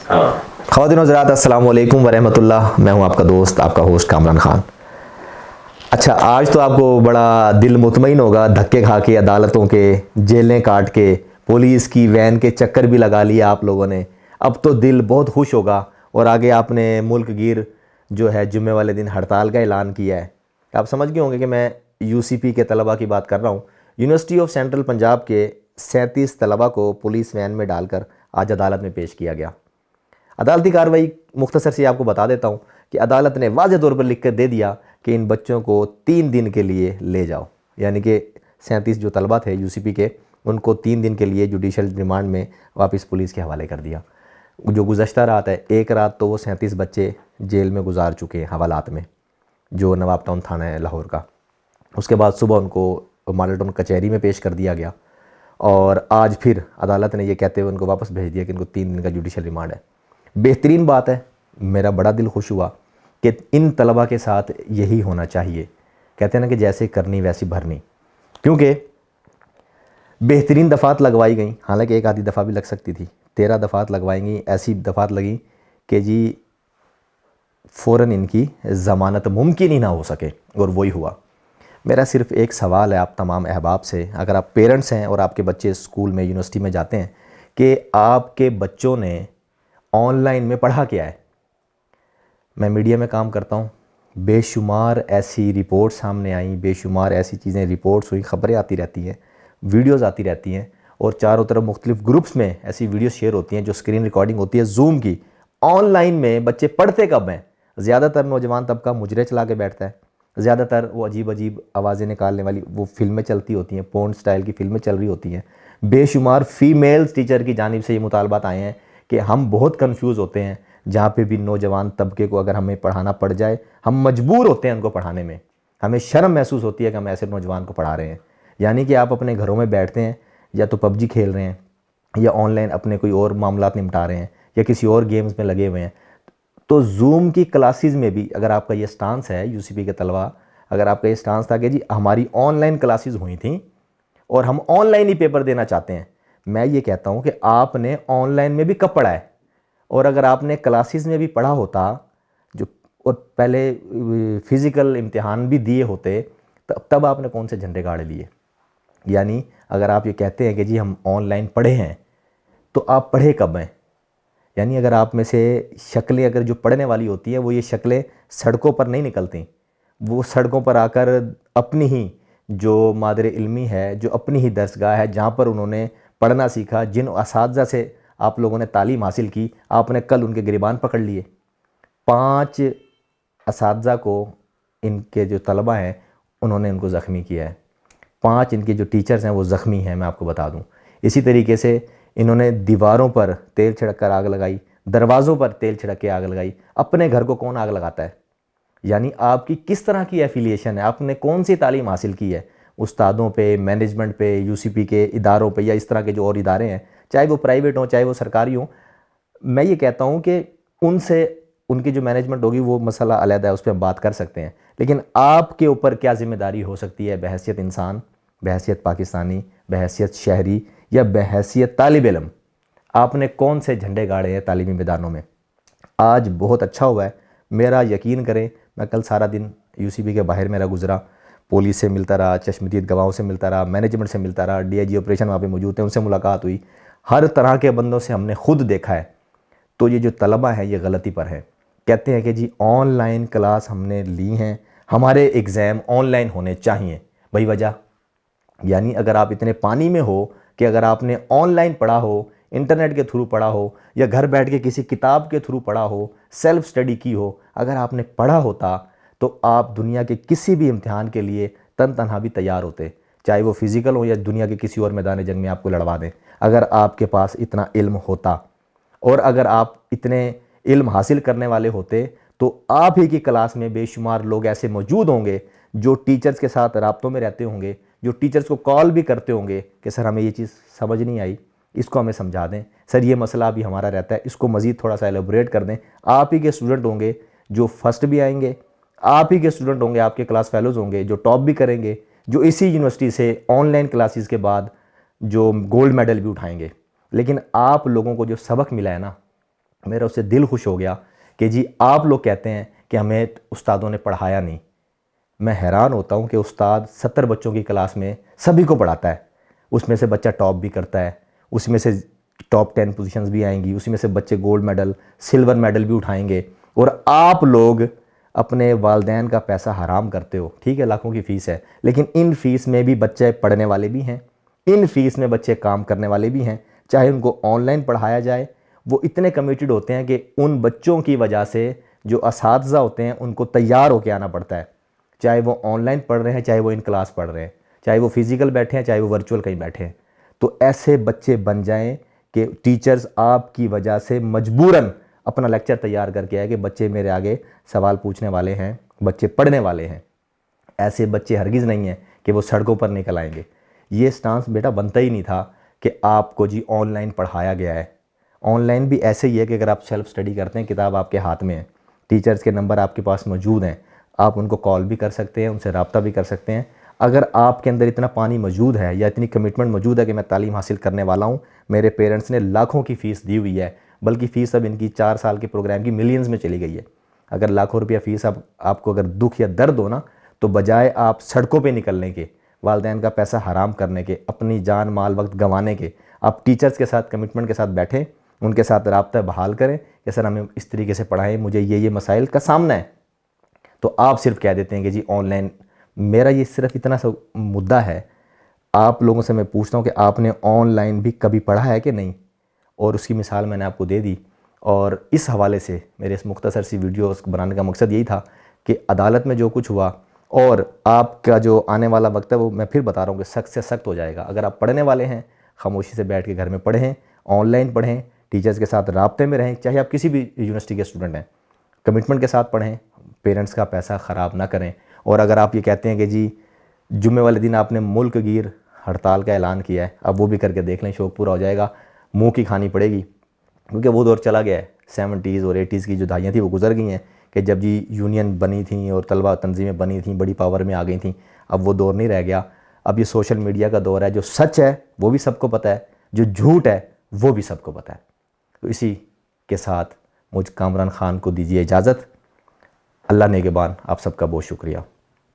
ہاں خواتین و حضرات السلام علیکم ورحمۃ اللہ. میں ہوں آپ کا دوست آپ کا ہوسٹ کامران خان. اچھا آج تو آپ کو بڑا دل مطمئن ہوگا, دھکے کھا کے عدالتوں کے, جیلیں کاٹ کے, پولیس کی وین کے چکر بھی لگا لیے آپ لوگوں نے. اب تو دل بہت خوش ہوگا. اور آگے آپ نے ملک گیر جو ہے جمعے والے دن ہڑتال کا اعلان کیا ہے. آپ سمجھ گئے ہوں گے کہ میں یو سی پی کے طلبہ کی بات کر رہا ہوں. یونیورسٹی آف سینٹرل پنجاب کے 37 طلبہ کو پولیس وین میں ڈال کر آج عدالت میں پیش کیا گیا. عدالتی کارروائی مختصر سی آپ کو بتا دیتا ہوں کہ عدالت نے واضح طور پر لکھ کر دے دیا کہ ان بچوں کو 3 دن کے لیے لے جاؤ. یعنی کہ 37 جو طلبہ تھے یو سی پی کے, ان کو 3 دن کے لیے جوڈیشل ریمانڈ میں واپس پولیس کے حوالے کر دیا. جو گزشتہ رات ہے, ایک رات تو وہ 37 بچے جیل میں گزار چکے ہیں حوالات میں, جو نواب ٹاؤن تھانہ ہے لاہور کا. اس کے بعد صبح ان کو ماڈل ٹاؤن کچہری میں پیش کر دیا گیا, اور آج پھر عدالت نے یہ کہتے ہوئے ان کو واپس بھیج دیا کہ ان کو 3 دن کا جوڈیشل ریمانڈ ہے. بہترین بات ہے, میرا بڑا دل خوش ہوا کہ ان طلبہ کے ساتھ یہی ہونا چاہیے. کہتے ہیں نا کہ جیسے کرنی ویسی بھرنی, کیونکہ بہترین دفعات لگوائی گئیں. حالانکہ ایک آدھی دفعہ بھی لگ سکتی تھی, 13 دفعات لگوائی گئیں. ایسی دفعات لگیں کہ جی فوراً ان کی ضمانت ممکن ہی نہ ہو سکے, اور وہی ہوا. میرا صرف ایک سوال ہے آپ تمام احباب سے, اگر آپ پیرنٹس ہیں اور آپ کے بچے اسکول میں یونیورسٹی میں جاتے ہیں, کہ آپ کے بچوں نے آن لائن میں پڑھا کیا ہے. میں میڈیا میں کام کرتا ہوں, بے شمار ایسی رپورٹس سامنے آئیں, بے شمار ایسی چیزیں رپورٹس ہوئی, خبریں آتی رہتی ہیں, ویڈیوز آتی رہتی ہیں, اور چاروں طرف مختلف گروپس میں ایسی ویڈیوز شیئر ہوتی ہیں جو اسکرین ریکارڈنگ ہوتی ہے زوم کی. آن لائن میں بچے پڑھتے کب ہیں؟ زیادہ تر نوجوان طبقہ مجرے چلا کے بیٹھتا ہے. زیادہ تر وہ عجیب عجیب آوازیں نکالنے والی وہ فلمیں چلتی ہوتی ہیں, پورن سٹائل کی فلمیں چل رہی ہوتی ہیں. بے شمار فیمیلز ٹیچر کی جانب سے یہ مطالبات آئے ہیں کہ ہم بہت کنفیوز ہوتے ہیں. جہاں پہ بھی نوجوان طبقے کو اگر ہمیں پڑھانا پڑ جائے, ہم مجبور ہوتے ہیں ان کو پڑھانے میں. ہمیں شرم محسوس ہوتی ہے کہ ہم ایسے نوجوان کو پڑھا رہے ہیں. یعنی کہ آپ اپنے گھروں میں بیٹھتے ہیں, یا تو پب جی کھیل رہے ہیں, یا آن لائن اپنے کوئی اور معاملات نمٹا رہے ہیں, یا کسی اور گیمز میں لگے ہوئے ہیں. تو زوم کی کلاسز میں بھی اگر آپ کا یہ سٹانس ہے یو سی پی کے طلبہ, اگر آپ کا یہ سٹانس تھا کہ جی ہماری آن لائن کلاسز ہوئی تھیں اور ہم آن لائن ہی پیپر دینا چاہتے ہیں, میں یہ کہتا ہوں کہ آپ نے آن لائن میں بھی کب پڑھا ہے. اور اگر آپ نے کلاسز میں بھی پڑھا ہوتا جو, اور پہلے فزیکل امتحان بھی دیے ہوتے, تب آپ نے کون سے جھنڈے گاڑے لیے. یعنی اگر آپ یہ کہتے ہیں کہ جی ہم آن لائن پڑھے ہیں, تو آپ پڑھے کب ہیں؟ یعنی اگر آپ میں سے شکلیں اگر جو پڑھنے والی ہوتی ہیں, وہ یہ شکلیں سڑکوں پر نہیں نکلتی. وہ سڑکوں پر آ کر اپنی ہی جو مادر علمی ہے, جو اپنی ہی درسگاہ ہے, جہاں پر انہوں نے پڑھنا سیکھا, جن اساتذہ سے آپ لوگوں نے تعلیم حاصل کی, آپ نے کل ان کے گریبان پکڑ لیے. 5 اساتذہ کو ان کے جو طلبہ ہیں انہوں نے ان کو زخمی کیا ہے. 5 ان کے جو ٹیچرز ہیں وہ زخمی ہیں, میں آپ کو بتا دوں. اسی طریقے سے انہوں نے دیواروں پر تیل چھڑک کر آگ لگائی, دروازوں پر تیل چھڑک کے آگ لگائی. اپنے گھر کو کون آگ لگاتا ہے؟ یعنی آپ کی کس طرح کی ایفیلیشن ہے, آپ نے کون سی تعلیم حاصل کی ہے؟ استادوں پہ, مینجمنٹ پہ, یو سی پی کے اداروں پہ, یا اس طرح کے جو اور ادارے ہیں, چاہے وہ پرائیویٹ ہوں چاہے وہ سرکاری ہوں. میں یہ کہتا ہوں کہ ان سے ان کی جو مینجمنٹ ہوگی وہ مسئلہ علیحدہ ہے, اس پہ ہم بات کر سکتے ہیں. لیکن آپ کے اوپر کیا ذمہ داری ہو سکتی ہے بحیثیت انسان, بحیثیت پاکستانی, بحیثیت شہری, یا بحیثیت طالب علم؟ آپ نے کون سے جھنڈے گاڑے ہیں تعلیمی میدانوں میں؟ آج بہت اچھا ہوا ہے, میرا یقین کریں, میں کل سارا دن یو سی پی کے باہر میرا گزرا, پولیس سے ملتا رہا, چشمدید گواہوں سے ملتا رہا, مینجمنٹ سے ملتا رہا, ڈی آئی جی آپریشن وہاں پہ موجود ہیں, ان سے ملاقات ہوئی. ہر طرح کے بندوں سے ہم نے خود دیکھا ہے. تو یہ جو طلبہ ہیں یہ غلطی پر ہیں. کہتے ہیں کہ جی آن لائن کلاس ہم نے لی ہیں, ہمارے ایگزام آن لائن ہونے چاہیے. بھائی وجہ, یعنی اگر آپ اتنے پانی میں ہو کہ اگر آپ نے آن لائن پڑھا ہو, انٹرنیٹ کے تھرو پڑھا ہو, یا گھر بیٹھ کے کسی کتاب کے تھرو پڑھا ہو, سیلف سٹڈی کی ہو, اگر آپ نے پڑھا ہوتا تو آپ دنیا کے کسی بھی امتحان کے لیے تن تنہا بھی تیار ہوتے, چاہے وہ فزیکل ہو یا دنیا کے کسی اور میدان جنگ میں آپ کو لڑوا دیں. اگر آپ کے پاس اتنا علم ہوتا, اور اگر آپ اتنے علم حاصل کرنے والے ہوتے, تو آپ ہی کی کلاس میں بے شمار لوگ ایسے موجود ہوں گے جو ٹیچرز کے ساتھ رابطوں میں رہتے ہوں گے, جو ٹیچرز کو کال بھی کرتے ہوں گے کہ سر ہمیں یہ چیز سمجھ نہیں آئی, اس کو ہمیں سمجھا دیں, سر یہ مسئلہ بھی ہمارا رہتا ہے, اس کو مزید تھوڑا سا ایلیبوریٹ کر دیں. آپ ہی کے اسٹوڈنٹ ہوں گے جو فرسٹ بھی آئیں گے, آپ ہی کے اسٹوڈنٹ ہوں گے, آپ کے کلاس فیلوز ہوں گے جو ٹاپ بھی کریں گے, جو اسی یونیورسٹی سے آن لائن کلاسز کے بعد جو گولڈ میڈل بھی اٹھائیں گے. لیکن آپ لوگوں کو جو سبق ملا ہے نا, میرا اس سے دل خوش ہو گیا کہ جی آپ لوگ کہتے ہیں کہ ہمیں استادوں نے پڑھایا نہیں۔ میں حیران ہوتا ہوں کہ استاد 70 بچوں کی کلاس میں سبھی کو پڑھاتا ہے، اس میں سے بچہ ٹاپ بھی کرتا ہے، اس میں سے ٹاپ 10 پوزیشنز بھی آئیں گی، اس میں سے بچے گولڈ میڈل سلور میڈل بھی اٹھائیں گے، اور آپ لوگ اپنے والدین کا پیسہ حرام کرتے ہو۔ ٹھیک ہے، لاکھوں کی فیس ہے، لیکن ان فیس میں بھی بچے پڑھنے والے بھی ہیں، ان فیس میں بچے کام کرنے والے بھی ہیں، چاہے ان کو آن لائن پڑھایا جائے۔ وہ اتنے کمیٹڈ ہوتے ہیں کہ ان بچوں کی وجہ سے جو اساتذہ ہوتے ہیں ان کو تیار ہو کے آنا پڑتا ہے، چاہے وہ آن لائن پڑھ رہے ہیں، چاہے وہ ان کلاس پڑھ رہے ہیں، چاہے وہ فزیکل بیٹھے ہیں، چاہے وہ ورچوئل کہیں بیٹھے ہیں۔ تو ایسے بچے بن جائیں کہ ٹیچرز آپ کی وجہ سے مجبوراً اپنا لیکچر تیار کر کے آئے کہ بچے میرے آگے سوال پوچھنے والے ہیں، بچے پڑھنے والے ہیں۔ ایسے بچے ہرگز نہیں ہیں کہ وہ سڑکوں پر نکل آئیں گے۔ یہ سٹانس بیٹا بنتا ہی نہیں تھا کہ آپ کو جی آن لائن پڑھایا گیا ہے۔ آن لائن بھی ایسے ہی ہے کہ اگر آپ سیلف اسٹڈی کرتے ہیں، کتاب آپ کے ہاتھ میں ہے، ٹیچرز کے نمبر آپ کے پاس موجود ہیں، آپ ان کو کال بھی کر سکتے ہیں، ان سے رابطہ بھی کر سکتے ہیں۔ اگر آپ کے اندر اتنا پانی موجود ہے یا اتنی کمٹمنٹ موجود ہے کہ میں تعلیم حاصل کرنے والا ہوں، میرے پیرنٹس نے لاکھوں کی فیس دی ہوئی ہے، بلکہ فیس اب ان کی 4 سال کے پروگرام کی ملینز میں چلی گئی ہے۔ اگر لاکھوں روپیہ فیس آپ کو اگر دکھ یا درد ہو نا، تو بجائے آپ سڑکوں پہ نکلنے کے، والدین کا پیسہ حرام کرنے کے، اپنی جان مال وقت گنوانے کے، آپ ٹیچرز کے ساتھ کمٹمنٹ کے ساتھ بیٹھیں، ان کے ساتھ رابطہ بحال کریں کہ سر ہمیں اس طریقے سے پڑھائیں، مجھے یہ مسائل کا سامنا ہے۔ تو آپ صرف کہہ دیتے ہیں کہ جی آن لائن، میرا یہ صرف اتنا سا مدعا ہے، آپ لوگوں سے میں پوچھتا ہوں کہ آپ نے آن لائن بھی کبھی پڑھا ہے کہ نہیں؟ اور اس کی مثال میں نے آپ کو دے دی۔ اور اس حوالے سے میرے اس مختصر سی ویڈیو بنانے کا مقصد یہی تھا کہ عدالت میں جو کچھ ہوا اور آپ کا جو آنے والا وقت ہے وہ میں پھر بتا رہا ہوں کہ سخت سے سخت ہو جائے گا۔ اگر آپ پڑھنے والے ہیں، خاموشی سے بیٹھ کے گھر میں پڑھیں، آن لائن پڑھیں، ٹیچرز کے ساتھ رابطے میں رہیں، چاہے آپ کسی بھی یونیورسٹی کے اسٹوڈنٹ ہیں، کمٹمنٹ کے ساتھ پڑھیں، پیرنٹس کا پیسہ خراب نہ کریں۔ اور اگر آپ یہ کہتے ہیں کہ جی جمعے والے دن آپ نے ملک گیر ہڑتال کا اعلان کیا ہے، اب وہ بھی کر کے دیکھ لیں، شوق پورا ہو جائے گا، منہ کی کھانی پڑے گی، کیونکہ وہ دور چلا گیا ہے۔ 70s اور 80s کی جو دہائیاں تھیں وہ گزر گئی ہیں کہ جب جی یونین بنی تھیں اور طلبہ تنظیمیں بنی تھیں، بڑی پاور میں آ گئی تھیں۔ اب وہ دور نہیں رہ گیا، اب یہ سوشل میڈیا کا دور ہے، جو سچ ہے وہ بھی سب کو پتہ ہے، جو جھوٹ ہے وہ بھی سب کو پتہ ہے۔ تو اسی کے ساتھ مجھ کامران خان کو دیجیے اجازت۔ اللہ نگہبان، آپ سب کا بہت شکریہ۔